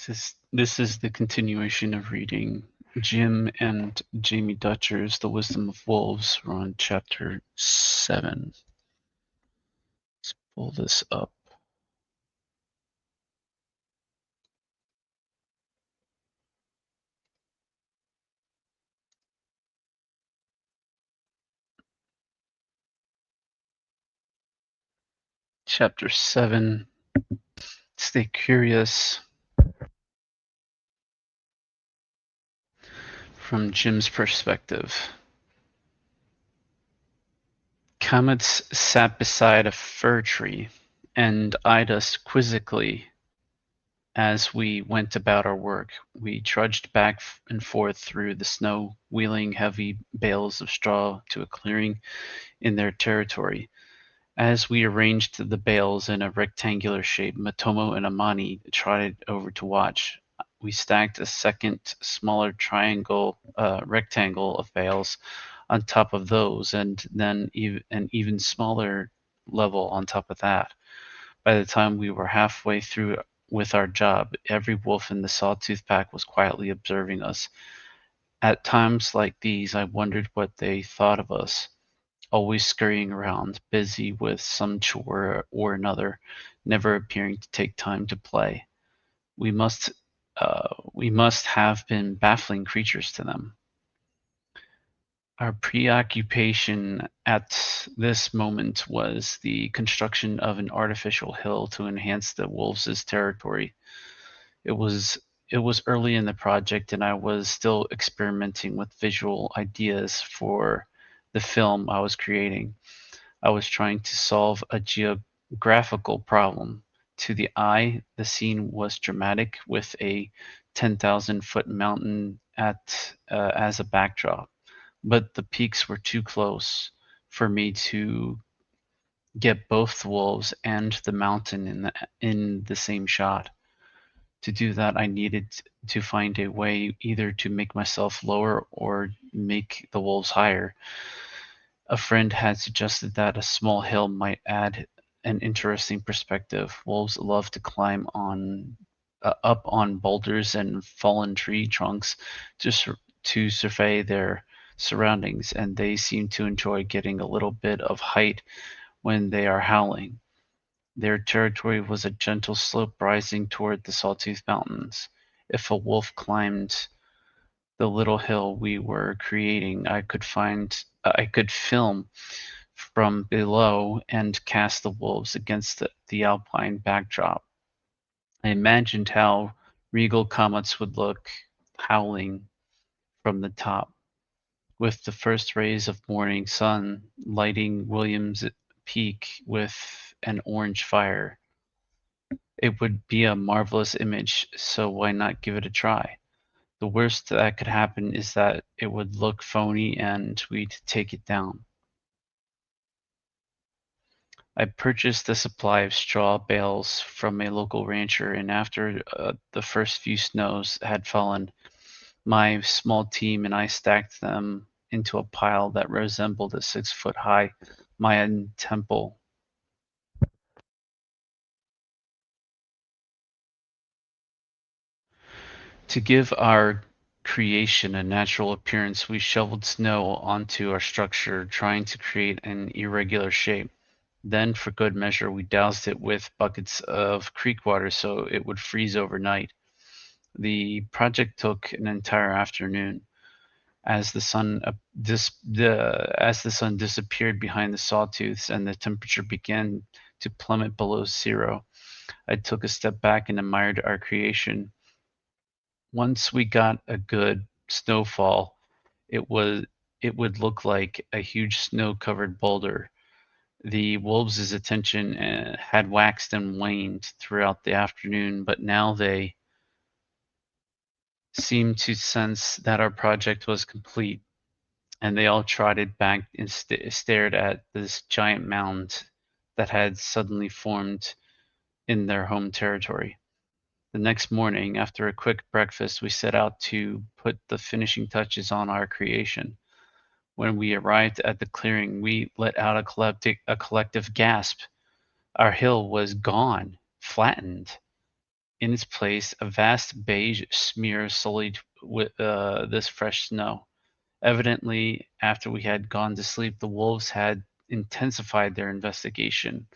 This is the continuation of reading Jim and Jamie Dutcher's The Wisdom of Wolves. We're on chapter 7. Let's pull this up. Chapter 7. Stay curious. From Jim's perspective. Comets sat beside a fir tree and eyed us quizzically as we went about our work. We trudged back and forth through the snow, wheeling heavy bales of straw to a clearing in their territory. As we arranged the bales in a rectangular shape, Matomo and Amani trotted over to watch. We stacked a second, smaller rectangle of bales on top of those, and then an even smaller level on top of that. By the time we were halfway through with our job, every wolf in the Sawtooth Pack was quietly observing us. At times like these, I wondered what they thought of us, always scurrying around, busy with some chore or another, never appearing to take time to play. We must we must have been baffling creatures to them. Our preoccupation at this moment was the construction of an artificial hill to enhance the wolves' territory. It was it was early in the project, and I was still experimenting with visual ideas for the film I was creating. I was trying to solve a geographical problem. To the eye, the scene was dramatic, with a 10,000-foot mountain as a backdrop, but the peaks were too close for me to get both the wolves and the mountain in the same shot. To do that, I needed to find a way either to make myself lower or make the wolves higher. A friend had suggested that a small hill might add an interesting perspective. Wolves love to climb up on boulders and fallen tree trunks to survey their surroundings, and they seem to enjoy getting a little bit of height when they are howling. Their territory was a gentle slope rising toward the Sawtooth Mountains. If a wolf climbed the little hill we were creating, I could film from below and cast the wolves against the alpine backdrop. I imagined how regal comets would look howling from the top, with the first rays of morning sun lighting Williams Peak with an orange fire. It would be a marvelous image, so why not give it a try? The worst that could happen is that it would look phony and we'd take it down. I purchased a supply of straw bales from a local rancher, and after the first few snows had fallen, my small team and I stacked them into a pile that resembled a 6-foot high Mayan temple. To give our creation a natural appearance, we shoveled snow onto our structure, trying to create an irregular shape. Then, for good measure, we doused it with buckets of creek water so it would freeze overnight. The project took an entire afternoon. As the sun disappeared behind the sawtooths and the temperature began to plummet below zero, I took a step back and admired our creation. Once we got a good snowfall, it was it would look like a huge snow-covered boulder. The wolves' attention had waxed and waned throughout the afternoon, but now they seemed to sense that our project was complete, and they all trotted back and stared at this giant mound that had suddenly formed in their home territory. The next morning, after a quick breakfast, we set out to put the finishing touches on our creation. When we arrived at the clearing, we let out a collective gasp. Our hill was gone, flattened. In its place, a vast beige smear sullied with this fresh snow. Evidently, after we had gone to sleep, the wolves had intensified their investigation.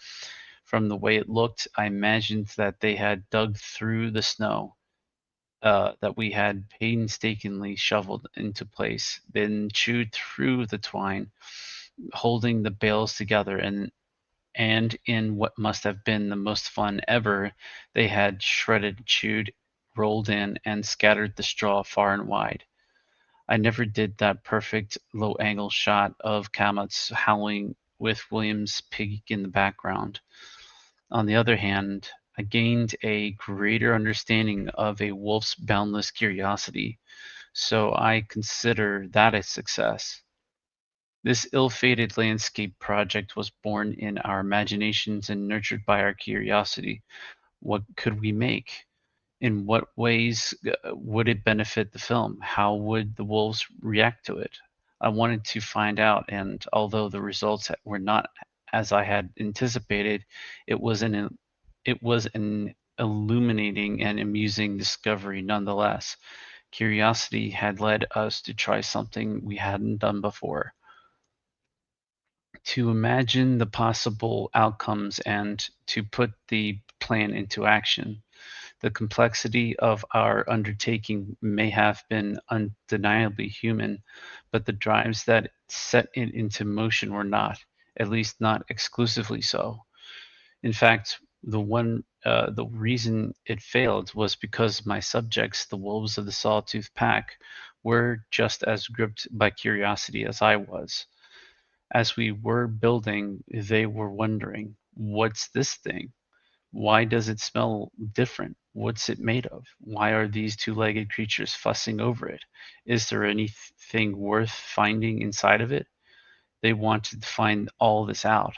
From the way it looked, I imagined that they had dug through the snow that we had painstakingly shoveled into place, then chewed through the twine, holding the bales together, and in what must have been the most fun ever, they had shredded, chewed, rolled in, and scattered the straw far and wide. I never did that perfect low angle shot of Kamots howling with William's pig in the background. On the other hand, I gained a greater understanding of a wolf's boundless curiosity, so I consider that a success. This ill-fated landscape project was born in our imaginations and nurtured by our curiosity. What could we make? In what ways would it benefit the film? How would the wolves react to it? I wanted to find out, and although the results were not as I had anticipated, it was an illuminating and amusing discovery nonetheless. Curiosity had led us to try something we hadn't done before, to imagine the possible outcomes and to put the plan into action. The complexity of our undertaking may have been undeniably human, but the drives that set it into motion were not, at least not exclusively so. In fact, the reason it failed was because my subjects, the wolves of the Sawtooth Pack, were just as gripped by curiosity as I was. As we were building, they were wondering, what's this thing? Why does it smell different? What's it made of? Why are these two-legged creatures fussing over it? Is there anything worth finding inside of it? They wanted to find all this out.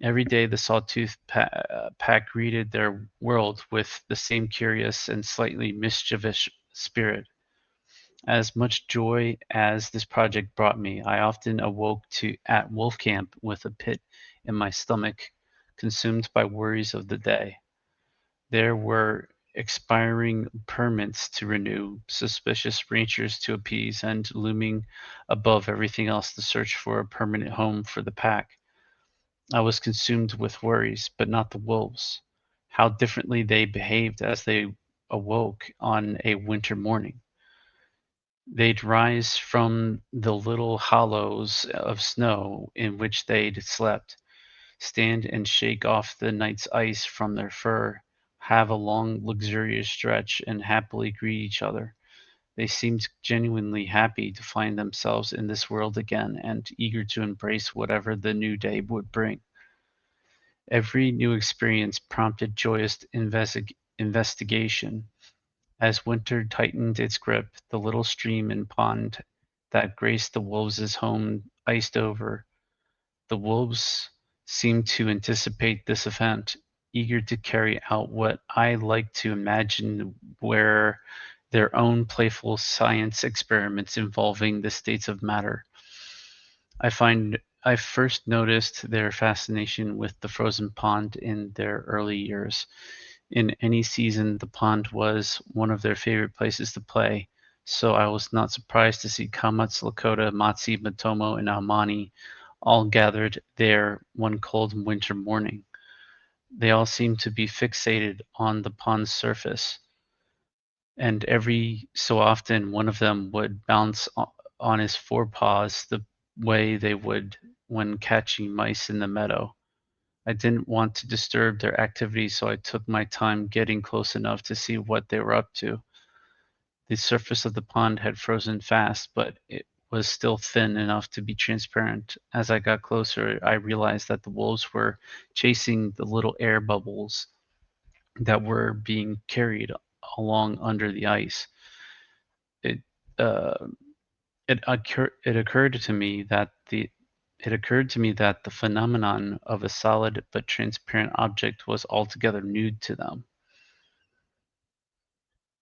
Every day the Sawtooth Pack greeted their world with the same curious and slightly mischievous spirit. As much joy as this project brought me, I often awoke at wolf camp with a pit in my stomach, consumed by worries of the day. There were expiring permits to renew, suspicious ranchers to appease, and looming above everything else the search for a permanent home for the pack. I was consumed with worries, but not the wolves. How differently they behaved as they awoke on a winter morning. They'd rise from the little hollows of snow in which they'd slept, stand and shake off the night's ice from their fur, have a long, luxurious stretch, and happily greet each other. They seemed genuinely happy to find themselves in this world again and eager to embrace whatever the new day would bring. Every new experience prompted joyous investigation. As winter tightened its grip, the little stream and pond that graced the wolves' home iced over. The wolves seemed to anticipate this event, eager to carry out what I like to imagine were their own playful science experiments involving the states of matter. I first noticed their fascination with the frozen pond in their early years. In any season, the pond was one of their favorite places to play, so I was not surprised to see Kamats, Lakota, Matsi, Matomo, and Almani all gathered there one cold winter morning. They all seemed to be fixated on the pond's surface, and every so often one of them would bounce on his forepaws the way they would when catching mice in the meadow. I didn't want to disturb their activity, so I took my time getting close enough to see what they were up to. The surface of the pond had frozen fast, but it was still thin enough to be transparent. As I got closer, I realized that the wolves were chasing the little air bubbles that were being carried along under the ice. It uh, it occurred to me that the phenomenon of a solid but transparent object was altogether new to them.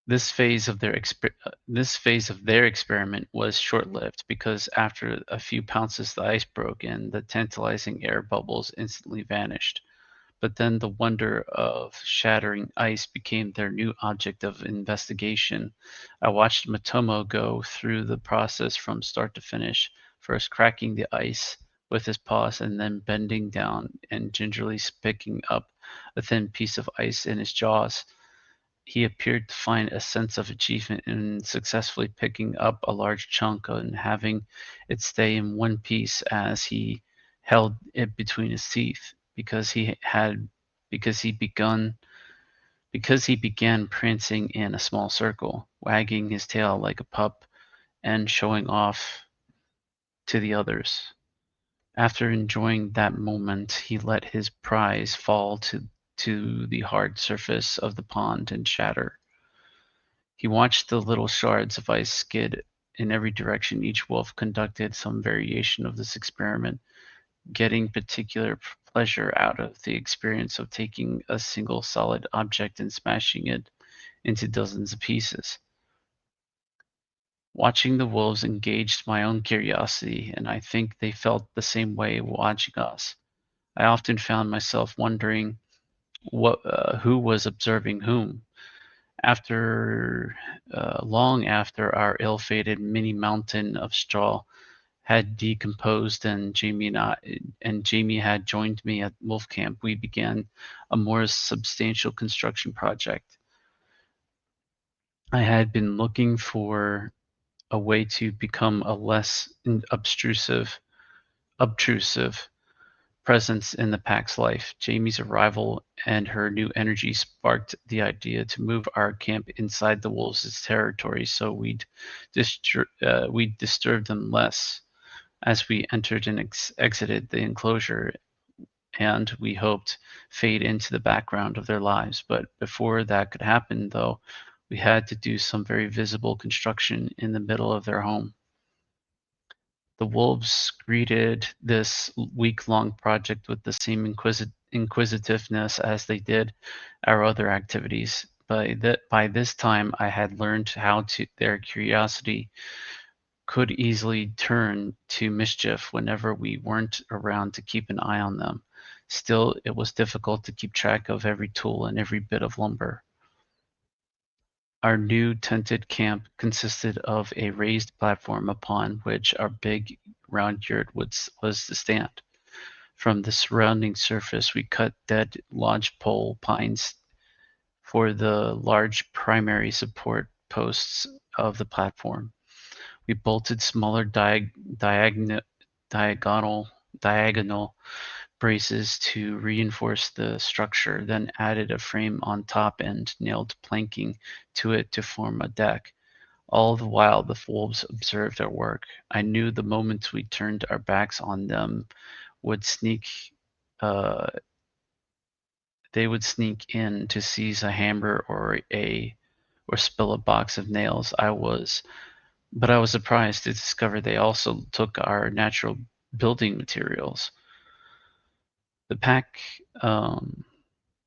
This phase of their experiment was short-lived because after a few pounces the ice broke and the tantalizing air bubbles instantly vanished. But then the wonder of shattering ice became their new object of investigation. I watched Matomo go through the process from start to finish, first cracking the ice with his paws and then bending down and gingerly picking up a thin piece of ice in his jaws. He appeared to find a sense of achievement in successfully picking up a large chunk and having it stay in one piece as he held it between his teeth, because he begun because he began prancing in a small circle, wagging his tail like a pup and showing off to the others. After enjoying that moment, he let his prize fall to the hard surface of the pond and shatter. He watched the little shards of ice skid in every direction. Each wolf conducted some variation of this experiment, getting particular pleasure out of the experience of taking a single solid object and smashing it into dozens of pieces. Watching the wolves engaged my own curiosity, and I think they felt the same way watching us. I often found myself wondering who was observing whom. After long after our ill-fated mini mountain of straw had decomposed and Jamie had joined me at Wolf Camp, we began a more substantial construction project. I had been looking for a way to become a less obtrusive presence in the pack's life. Jamie's arrival and her new energy sparked the idea to move our camp inside the wolves' territory so we'd disturb them less as we entered and exited the enclosure, and we hoped fade into the background of their lives. But before that could happen, though, we had to do some very visible construction in the middle of their home. The wolves greeted this week-long project with the same inquisitiveness as they did our other activities. By this time, I had learned how their curiosity could easily turn to mischief whenever we weren't around to keep an eye on them. Still, it was difficult to keep track of every tool and every bit of lumber. Our new tented camp consisted of a raised platform upon which our big round yurt was to stand. From the surrounding surface, we cut dead lodgepole pines for the large primary support posts of the platform. We bolted smaller diagonal diagonal braces to reinforce the structure, then added a frame on top and nailed planking to it to form a deck. All the while the wolves observed our work. I knew the moment we turned our backs on them would sneak uh, they would sneak in to seize a hammer or spill a box of nails. But I was surprised to discover they also took our natural building materials. The pack um,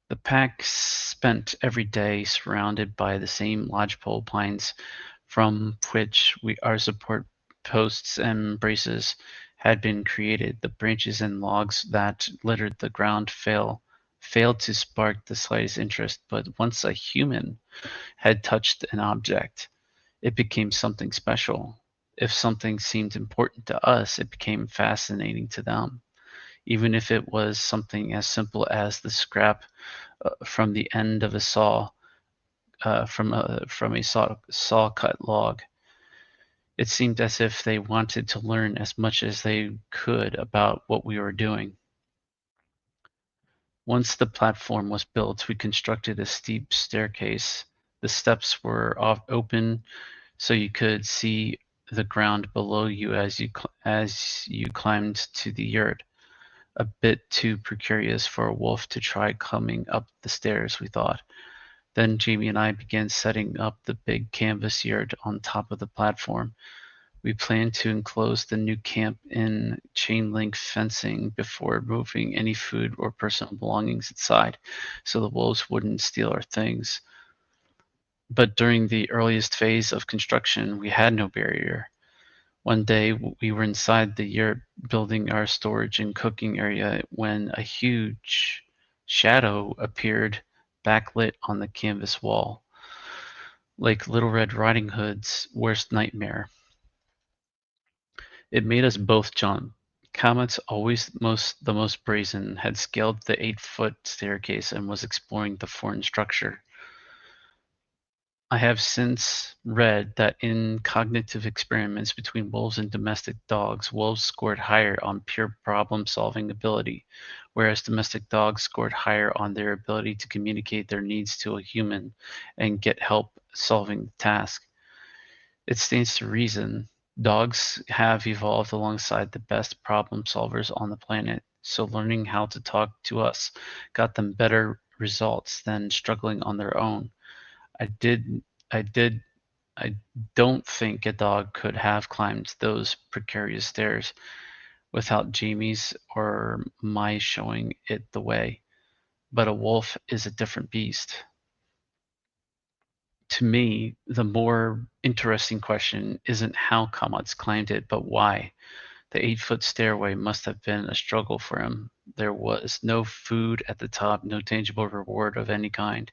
The pack spent every day surrounded by the same lodgepole pines from which our support posts and braces had been created. The branches and logs that littered the ground failed to spark the slightest interest, but once a human had touched an object, it became something special. If something seemed important to us, it became fascinating to them, even if it was something as simple as the scrap from the end of a saw cut log. It seemed as if they wanted to learn as much as they could about what we were doing. Once the platform was built, we constructed a steep staircase. The steps were open so you could see the ground below you as you climbed to the yurt. A bit too precarious for a wolf to try coming up the stairs, we thought. Then Jamie and I began setting up the big canvas yurt on top of the platform. We planned to enclose the new camp in chain link fencing before moving any food or personal belongings inside, so the wolves wouldn't steal our things. But during the earliest phase of construction, we had no barrier. One day we were inside the yurt building our storage and cooking area when a huge shadow appeared backlit on the canvas wall, like Little Red Riding Hood's worst nightmare. It made us both jump. Comet's always the most brazen, had scaled the 8-foot staircase and was exploring the foreign structure. I have since read that in cognitive experiments between wolves and domestic dogs, wolves scored higher on pure problem-solving ability, whereas domestic dogs scored higher on their ability to communicate their needs to a human and get help solving the task. It stands to reason dogs have evolved alongside the best problem solvers on the planet, so learning how to talk to us got them better results than struggling on their own. I did I did I don't think a dog could have climbed those precarious stairs without Jamie's or my showing it the way. But a wolf is a different beast. To me, the more interesting question isn't how Kamatz climbed it, but why. The 8-foot stairway must have been a struggle for him. There was no food at the top, no tangible reward of any kind.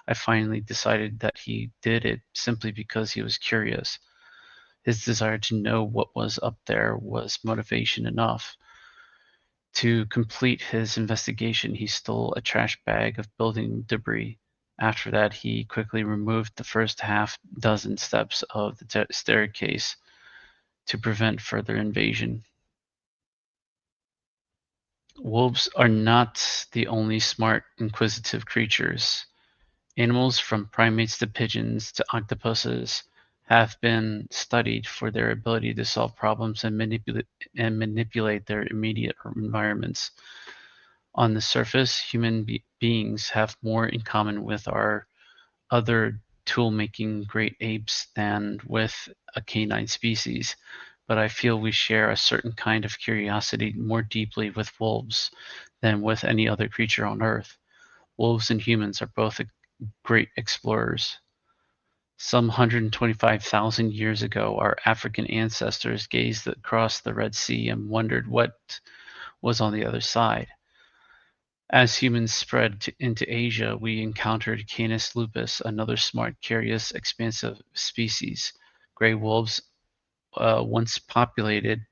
I finally decided that he did it simply because he was curious. His desire to know what was up there was motivation enough. To complete his investigation, he stole a trash bag of building debris. After that, he quickly removed the first half dozen steps of the staircase to prevent further invasion. Wolves are not the only smart, inquisitive creatures. Animals from primates to pigeons to octopuses have been studied for their ability to solve problems and manipulate their immediate environments. On the surface, human beings have more in common with our other tool-making great apes than with a canine species, but I feel we share a certain kind of curiosity more deeply with wolves than with any other creature on Earth. Wolves and humans are both great explorers. Some 125,000 years ago, our African ancestors gazed across the Red Sea and wondered what was on the other side. As humans spread into Asia, we encountered Canis lupus, another smart, curious, expansive species. Gray wolves once populated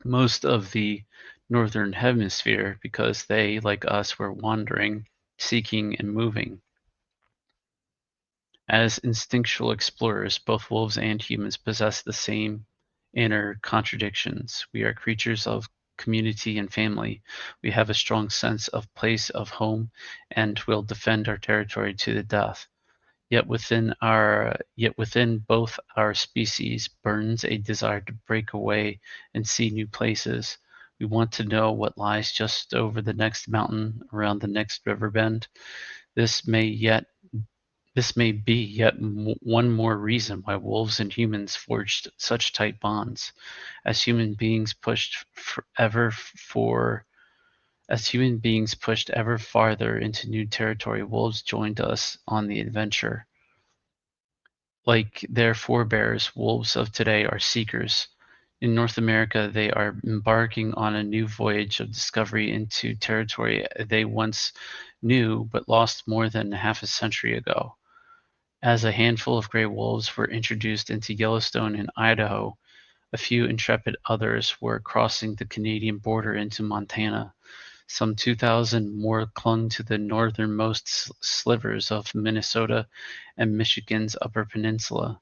most of the northern hemisphere because they, like us, were wandering, seeking, and moving. As instinctual explorers, both wolves and humans possess the same inner contradictions. We are creatures of community and family. We have a strong sense of place, of home, and will defend our territory to the death. Yet within both our species burns a desire to break away and see new places. We want to know what lies just over the next mountain, around the next river bend. This may yet this may be yet one more reason why wolves and humans forged such tight bonds. As human beings pushed as human beings pushed ever farther into new territory, wolves joined us on the adventure. Like their forebears, wolves of today are seekers. In North America, they are embarking on a new voyage of discovery into territory they once knew but lost more than half a century ago. As a handful of gray wolves were introduced into Yellowstone and Idaho, a few intrepid others were crossing the Canadian border into Montana. Some 2,000 more clung to the northernmost slivers of Minnesota and Michigan's Upper Peninsula.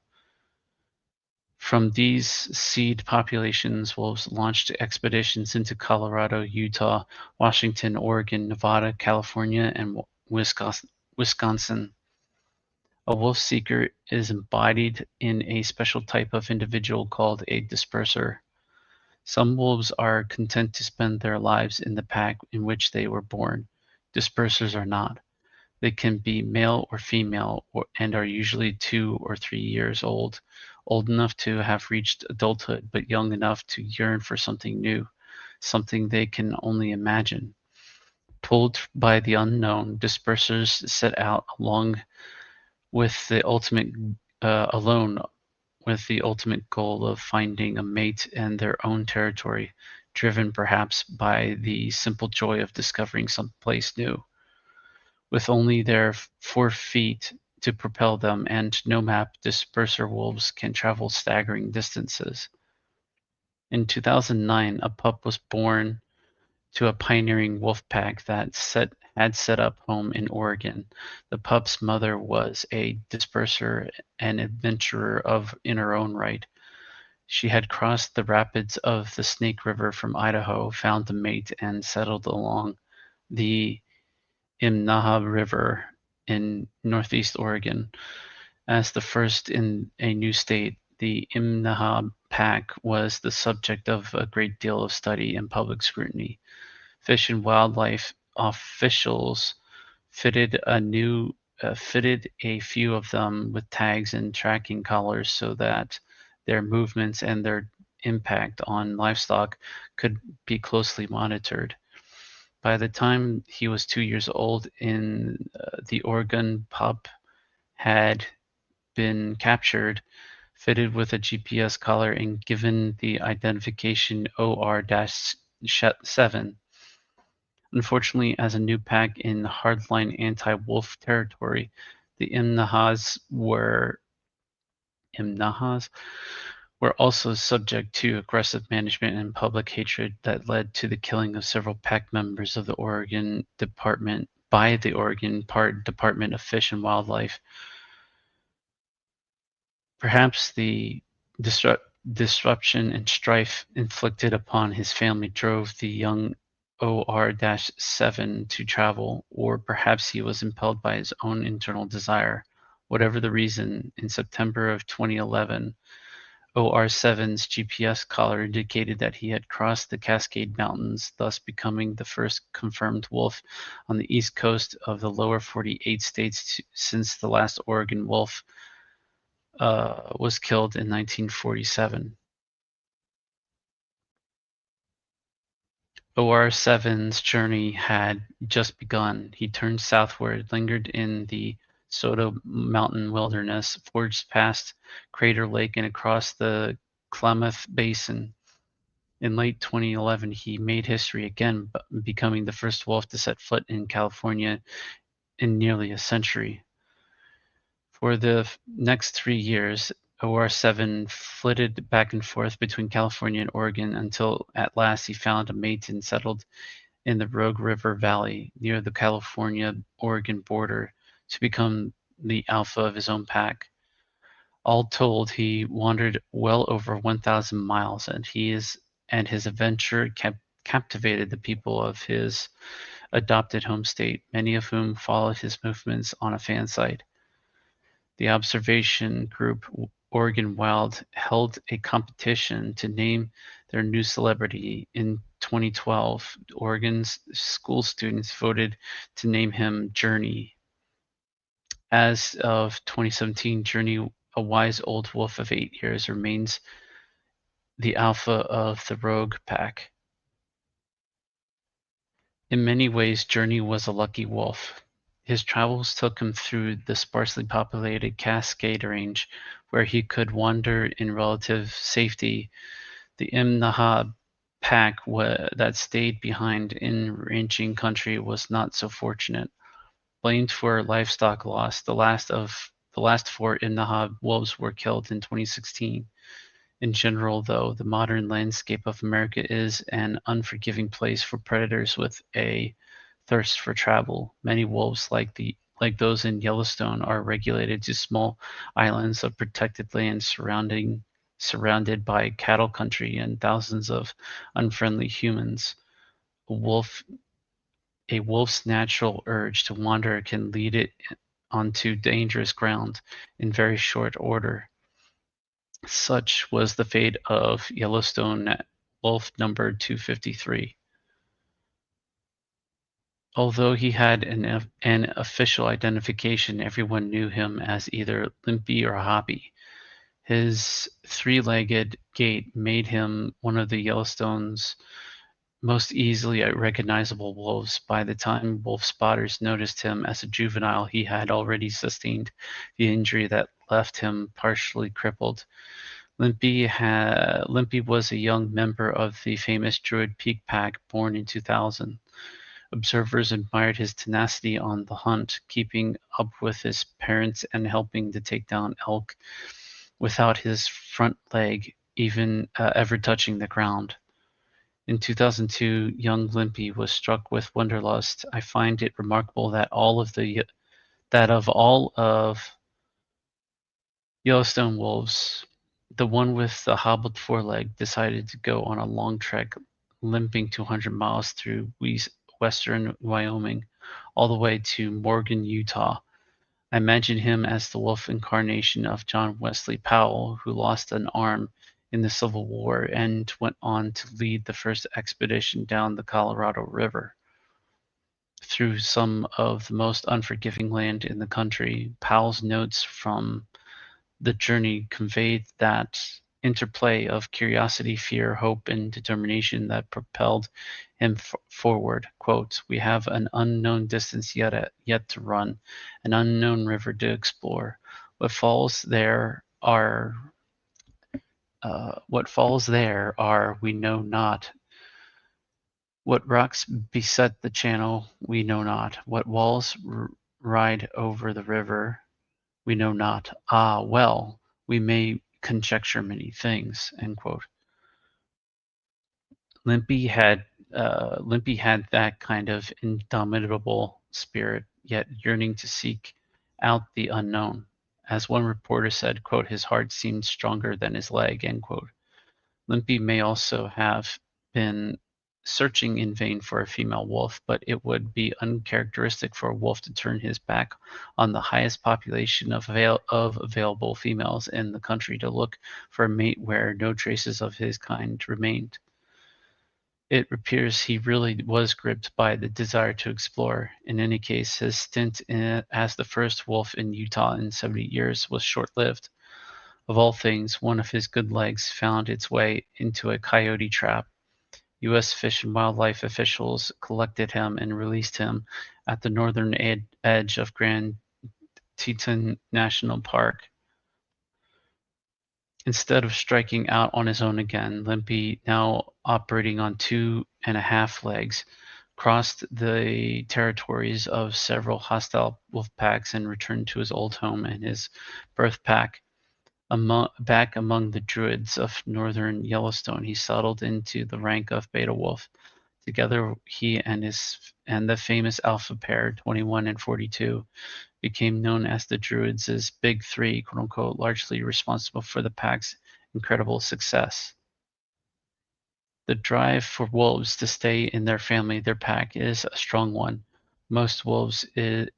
From these seed populations, wolves launched expeditions into Colorado, Utah, Washington, Oregon, Nevada, California, and Wisconsin. A wolf seeker is embodied in a special type of individual called a disperser. Some wolves are content to spend their lives in the pack in which they were born. Dispersers are not. They can be male or female and are usually 2 or 3 years old enough to have reached adulthood, but young enough to yearn for something new, something they can only imagine. Pulled by the unknown, dispersers set out with the ultimate alone with the ultimate goal of finding a mate in their own territory, driven perhaps by the simple joy of discovering some place new. With only their 4 feet to propel them and no map, disperser wolves can travel staggering distances. In 2009, a pup was born to a pioneering wolf pack that had set up home in Oregon. The pup's mother was a disperser and adventurer in her own right. She had crossed the rapids of the Snake River from Idaho, found a mate, and settled along the Imnaha River in northeast Oregon. As the first in a new state, the Imnaha pack was the subject of a great deal of study and public scrutiny. Fish and Wildlife officials fitted a few of them with tags and tracking collars so that their movements and their impact on livestock could be closely monitored. By the time he was 2 years old, the Oregon pup had been captured, fitted with a GPS collar, and given the identification OR-7. Unfortunately, as a new pack in hardline anti-wolf territory, the Imnahas were also subject to aggressive management and public hatred that led to the killing of several pack members of the Oregon Department by the Oregon Department of Fish and Wildlife. Perhaps the disruption and strife inflicted upon his family drove the young OR-7 to travel, or perhaps he was impelled by his own internal desire. Whatever the reason, in September of 2011, OR-7's GPS collar indicated that he had crossed the Cascade Mountains, thus becoming the first confirmed wolf on the east coast of the lower 48 states since the last Oregon wolf was killed in 1947. OR-7's journey had just begun. He turned southward, lingered in the Soto Mountain wilderness, forged past Crater Lake and across the Klamath Basin. In late 2011, he made history again, becoming the first wolf to set foot in California in nearly a century. For the next 3 years, OR-7 flitted back and forth between California and Oregon until at last he found a mate and settled in the Rogue River Valley near the California-Oregon border to become the alpha of his own pack. All told, he wandered well over 1,000 miles, and his adventure captivated the people of his adopted home state, many of whom followed his movements on a fan site. The observation group Oregon Wild held a competition to name their new celebrity. In 2012, Oregon's school students voted to name him Journey. As of 2017, Journey, a wise old wolf of 8 years, remains the alpha of the Rogue pack. In many ways, Journey was a lucky wolf. His travels took him through the sparsely populated Cascade Range, where he could wander in relative safety. The Imnaha pack that stayed behind in ranching country was not so fortunate. Blamed for livestock loss, the last 4 Imnaha wolves were killed in 2016. In general, though, the modern landscape of America is an unforgiving place for predators with a thirst for travel. Many wolves, like those in Yellowstone, are regulated to small islands of protected land surrounded by cattle country and thousands of unfriendly humans. A wolf's natural urge to wander can lead it onto dangerous ground in very short order. Such was the fate of Yellowstone wolf number 253. Although he had an official identification, everyone knew him as either Limpy or Hoppy. His three-legged gait made him one of the Yellowstone's most easily recognizable wolves. By the time wolf spotters noticed him as a juvenile, he had already sustained the injury that left him partially crippled. Limpy was a young member of the famous Druid Peak Pack, born in 2000. Observers admired his tenacity on the hunt, keeping up with his parents and helping to take down elk without his front leg even ever touching the ground. In 2002, young Limpy was struck with wanderlust. I find it remarkable that of all of Yellowstone wolves, the one with the hobbled foreleg decided to go on a long trek, limping 200 miles through western Wyoming, all the way to Morgan, Utah. I imagine him as the wolf incarnation of John Wesley Powell, who lost an arm in the Civil War and went on to lead the first expedition down the Colorado River. Through some of the most unforgiving land in the country, Powell's notes from the journey conveyed that interplay of curiosity, fear, hope, and determination that propelled him forward. Quote, "We have an unknown distance yet to run, an unknown river to explore. What falls there are we know not. What rocks beset the channel we know not. What walls ride over the river we know not. Ah, well, we may conjecture many things." End quote. Limpy had that kind of indomitable spirit, yet yearning to seek out the unknown. As one reporter said, quote, "His heart seemed stronger than his leg." End quote. Limpy may also have been searching in vain for a female wolf, but it would be uncharacteristic for a wolf to turn his back on the highest population of available females in the country to look for a mate where no traces of his kind remained. It appears he really was gripped by the desire to explore. In any case, his stint as the first wolf in Utah in 70 years was short-lived. Of all things, one of his good legs found its way into a coyote trap. U.S. Fish and Wildlife officials collected him and released him at the northern edge of Grand Teton National Park. Instead of striking out on his own again, Limpy, now operating on 2.5 legs, crossed the territories of several hostile wolf packs and returned to his old home and his birth pack. Back among the Druids of northern Yellowstone, he settled into the rank of Beta Wolf. Together, he and the famous alpha pair, 21 and 42, became known as the Druids' Big Three, quote unquote, largely responsible for the pack's incredible success. The drive for wolves to stay in their pack is a strong one. In most wolves, it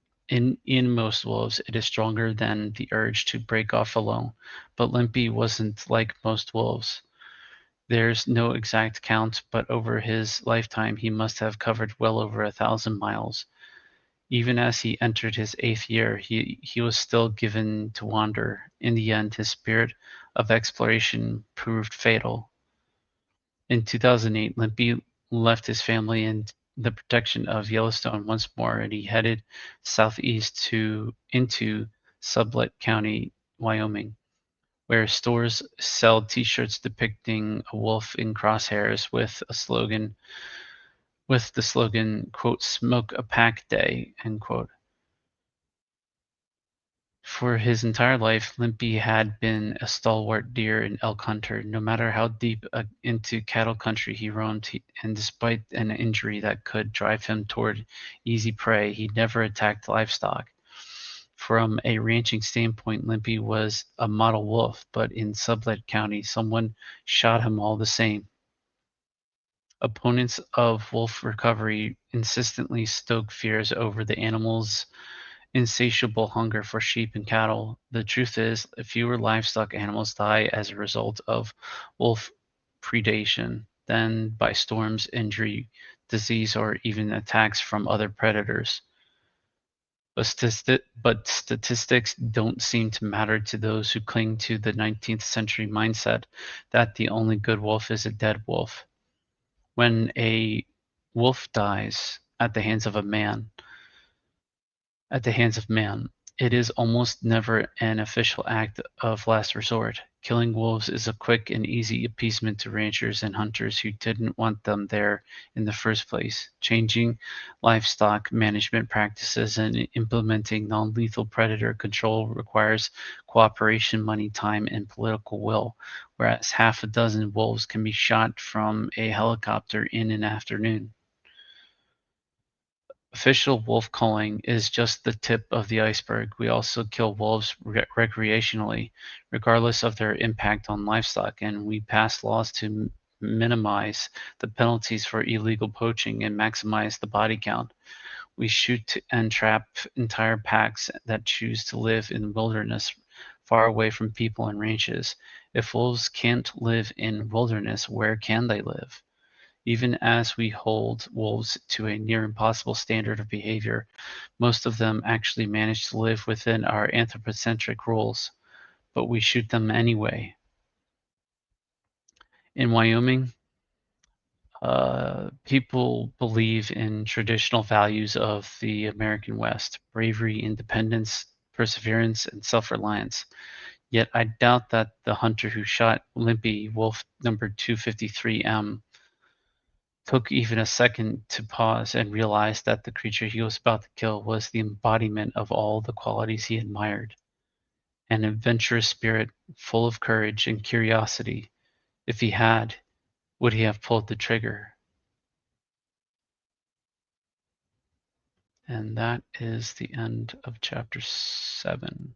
is stronger than the urge to break off alone, but Limpy wasn't like most wolves. There's no exact count, but over his lifetime he must have covered well over 1,000 miles. Even as he entered his 8th year, he was still given to wander. In the end, his spirit of exploration proved fatal. In 2008, Limpy left his family and the protection of Yellowstone once more, and he headed southeast into Sublette County, Wyoming, where stores sell T-shirts depicting a wolf in crosshairs with the slogan, quote, "Smoke a pack day," end quote. For his entire life, Limpy had been a stalwart deer and elk hunter. No matter how deep into cattle country he roamed, and despite an injury that could drive him toward easy prey, he never attacked livestock. From a ranching standpoint, Limpy was a model wolf, but in Sublette County, someone shot him all the same. Opponents of wolf recovery insistently stoke fears over the animal's insatiable hunger for sheep and cattle. The truth is, fewer livestock animals die as a result of wolf predation than by storms, injury, disease, or even attacks from other predators. But statistics don't seem to matter to those who cling to the 19th century mindset that the only good wolf is a dead wolf. When a wolf dies at the hands of man, It is almost never an official act of last resort. Killing wolves is a quick and easy appeasement to ranchers and hunters who didn't want them there in the first place. Changing livestock management practices and implementing non-lethal predator control requires cooperation, money, time, and political will, whereas half a dozen wolves can be shot from a helicopter in an afternoon. Official wolf culling is just the tip of the iceberg. We also kill wolves recreationally, regardless of their impact on livestock, and we pass laws to minimize the penalties for illegal poaching and maximize the body count. We shoot and trap entire packs that choose to live in the wilderness far away from people and ranches. If wolves can't live in wilderness, where can they live? Even as we hold wolves to a near impossible standard of behavior, most of them actually manage to live within our anthropocentric rules, but we shoot them anyway. In Wyoming, people believe in traditional values of the American West: bravery, independence, perseverance, and self reliance. Yet I doubt that the hunter who shot Limpy Wolf number 253M took even a second to pause and realize that the creature he was about to kill was the embodiment of all the qualities he admired: an adventurous spirit full of courage and curiosity. If he had, would he have pulled the trigger? And that is the end of chapter 7.